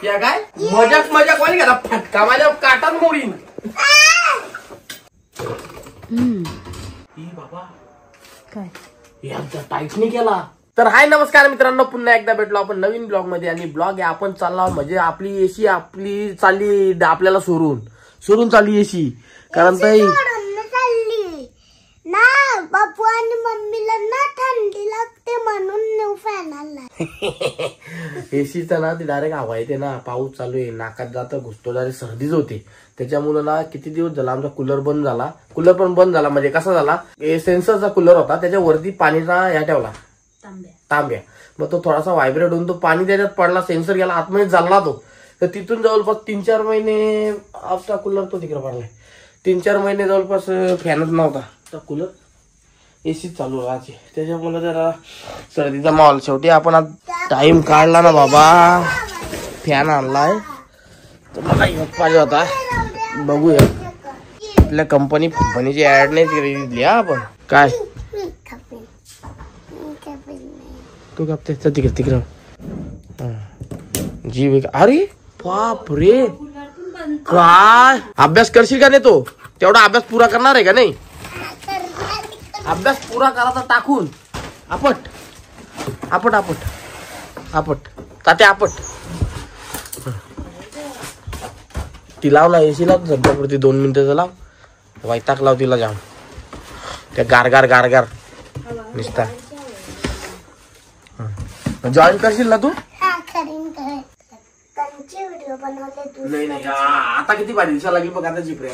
या काय मजाक मजाक वाली का फटका माझ्या काटात मोडीन. बाबा काय यांचा टाईट नाही केला. तर हाय नमस्कार मित्रांनो, पुन्हा एकदा भेटलो आपण नवीन ब्लॉग मध्ये. आणि ब्लॉग आहे आपण चालला म्हणजे आपली एसी आपली चालली आपल्याला सोडून चालली एसी. कारण तर ना बापू आणि मम्मीला ना थंडी लागते म्हणून न्यू फॅन आणला. एसीचा ना ती डायरेक्ट हवा येते ना, पाऊस चालू आहे, नाकात जातं घुसतो, डायरेक्ट सर्दीच होते. त्याच्यामुळे ना किती दिवस झाला आमचा कूलर बंद झाला. कूलर पण बंद झाला म्हणजे कसा झाला, सेन्सरचा कूलर होता, त्याच्यावरती पाणीचा ह्या ठेवला तांब्या. मग तो थोडासा व्हायब्रेट होऊन तो पाणी त्याच्यात पडला, सेन्सर गेला आतमध्ये चालला तो. तर तिथून जवळपास 3-4 महिने आपला कूलर तो तिकडे पडलाय. 3-4 महिने जवळपास फॅनच नव्हता कूलर, एसी चालू राहायची. त्याच्यामुळे जरा सर्दीचा माहोल. शेवटी आपण आज टाइम काढला ना बाबा, फॅन आणलाय. तर मला पाहिजे होता, बघूया आपल्या कंपनीची ऍड नाही दिली आपण. काय तू कापते तिकडे जी. अरे बाप रे, काय अभ्यास करशील का नाही? तो तेवढा अभ्यास पुरा करणार आहे का नाही? अभ्यास पुरा करायचा टाकून आपट तात्या आपट. ती लाव ना एसी लाव सध्यापुरती 2 मिनिटं लाव. वैताग लाव तिला जाम, त्या गारगार निसता. जॉईन करशील ना तू? नाही आता किती भारी दिसायला लागेल बघ. आता जिप्रे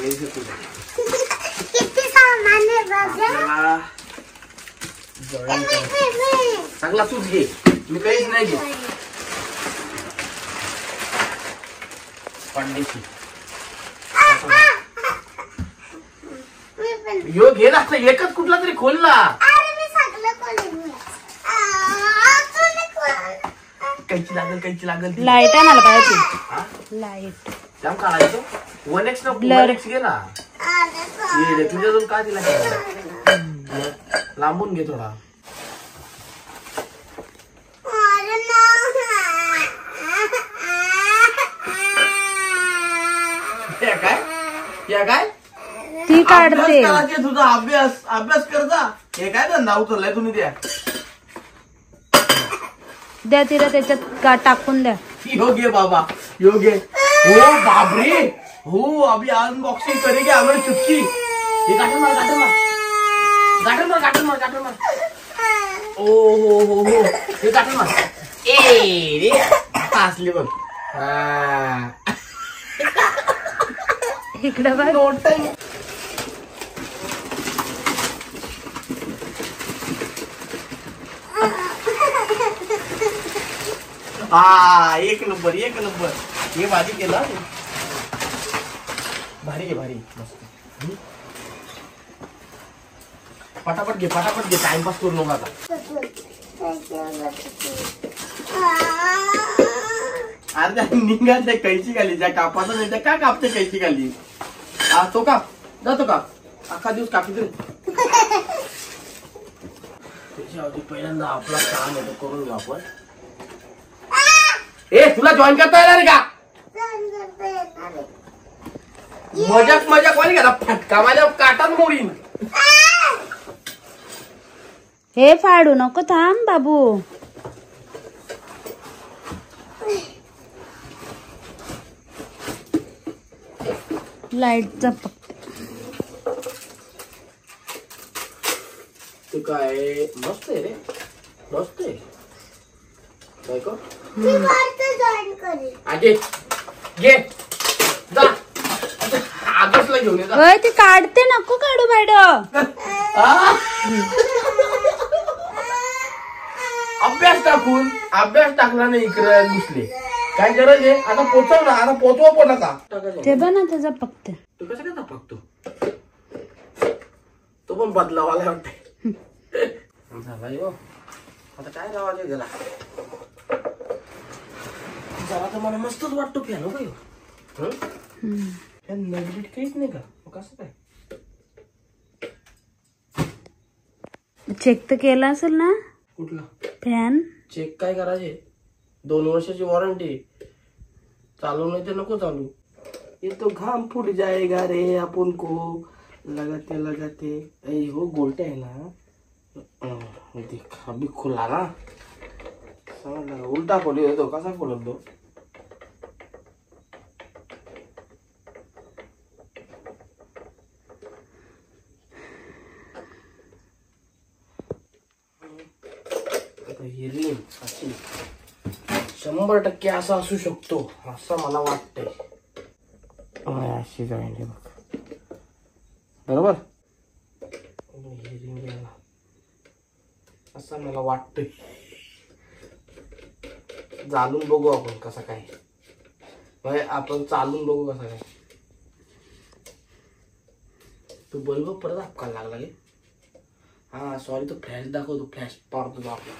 चांगला तूच घे, मी काहीच नाही घे. पांडेशी यो घे ना, एकच कुठला तरी खोल ना. कैची लागल लाईट आहे मला पाहिजे. लाईट जाम काढायचो. 1x ना 1x घे ना. तुझ्याजून का दिला लांबून घे थोडा. काय ती काढते तुझा अभ्यास करता. हे काय धंदा उचललाय तुम्ही? द्या तिला त्याच्यात टाकून द्या. योग्य बाबा योग्य. हो बापरे, हो अभी अनबॉक्सिंग करेंगे हमारी चुटकी. ये गाठन मार. ओ हे गाठन मार. रे फासली बघ. इकडे बघ. एक नंबर. हे भारी केला, भारी मस्त. पटापट घे टाइमपास करू नका आता. अरे निघा त्या कैची खाली, ज्या कापाचा नाही त्या का कापते कैची खाली. तो काप जातो का अख्खा दिवस कापी तरी. त्याच्यावरती पहिल्यांदा आपला काम आहे तो करून घेऊ आपण. तुला जॉईन करता येणार का? मजाक वाली का फटका माझ्या काटात मोडीन. हे फाडू नको, थांब बाबू. लाईटचा तू काय मस्त आहे रे, मस्त आहे. आगे घे जा, आदर्शला घेऊन ये. ती काढते, नको काढू मॅडम. अभ्यास टाकला नाही इकडे घुसले. काय गरज आहे? आता पोचव ना, आता पोचवा पण आता. ते बघ ना त्याचा फक्त. तू कसं काय फक्त तो पण बदलावाला वाटतंय. आता काय लावायचं गेला जरा तर मला मस्तच वाटतो फॅन. हो फॅन नवीन काहीच नाही का? कसं काय चेक तर केला असेल ना? कुठला फॅन चेक काय करायचे? 2 वर्षाची वॉरंटी. चालू नाही ते नको चालू. ये तो घाम फूट जाएगा रे अपन को लगाते लगाते. ए हो गोल्टे आहे ना. देख अभी खुला ना. समजला उलटा खोली तो कसा खोलत तो. हिरिंग अशी 100% असा असू शकतो असं मला वाटतंय. अशी जाईल बघ बरोबर. हिरिंग असं मला वाटतंय. चालून बघू आपण कसा काय. आपण चालून बघू कसा काय. तू बल्ब परत आपकायला लागला गे. हा सॉरी तो फ्लॅश दाखवतो. फ्लॅश पाडतो आपला.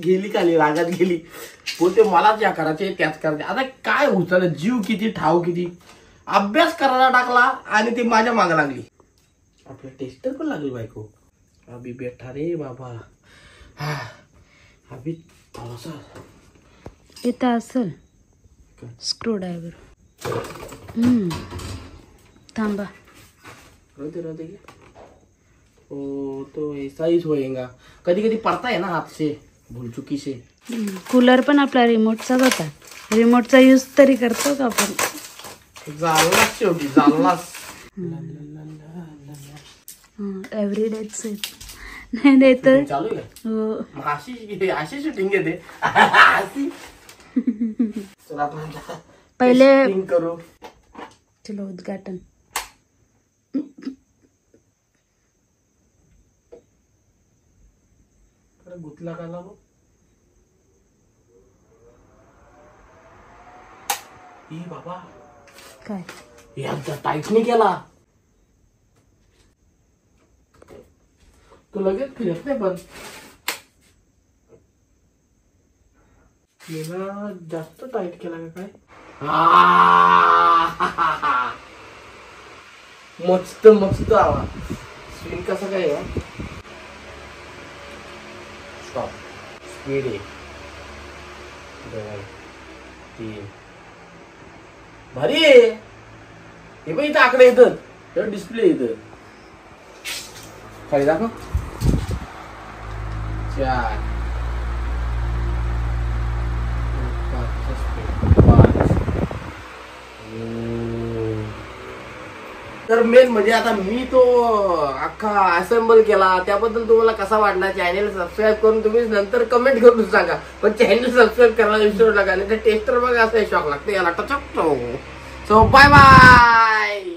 गेली खाली रागात गेली. बोलते मलाच या करायचे त्याच करायचे. आता काय उचल जीव किती ठाव किती. अभ्यास करायला टाकला आणि ती माझ्या माग लागली. आपलं टेस्टर पण लागली बायको. अभि बेठा रे बाबा. अभि थोडासा इथं असेल स्क्रू ड्रायव्हर. थांबा. रहते तो ऐसा ही होएगा. कधी कधी पडता है ना हाथ से भूल चुकी से. कूलर पण आपला रिमोटचाच होता. रिमोटचा यूज तरी करतो का आपण. जालनाच शेवटी जालनाच. एव्हरीडेच नाही नाही तर चालू आहे हो. अशी शूटिंग घेते. अशी चला पहिले शूटिंग करू. चलो उद्घाटन. गुतला का लागो. ई बाबा काय याचा टाईट नाही केला. तो लगेच फिरत नाही पण याला जास्त टाईट केला का काय. मस्त मस्त आवाज. स्क्रीन कसा काय आहे. स्टॉप स्पीड 1 2 3 भारी आहे. हे पण इथं आकडे येतात. डिस्प्ले इथं खाली दाखव. 4 तर मेन म्हणजे आता मी तो अख्खा असेंबल केला त्याबद्दल तुम्हाला कसा वाटला. चॅनल सबस्क्राईब करून तुम्ही नंतर कमेंट करून सांगा. पण चॅनल सबस्क्राईब करायला विसरू नका. नाही तर टेस्टर बघा असं शॉक लागते याला टचकतो. So bye bye.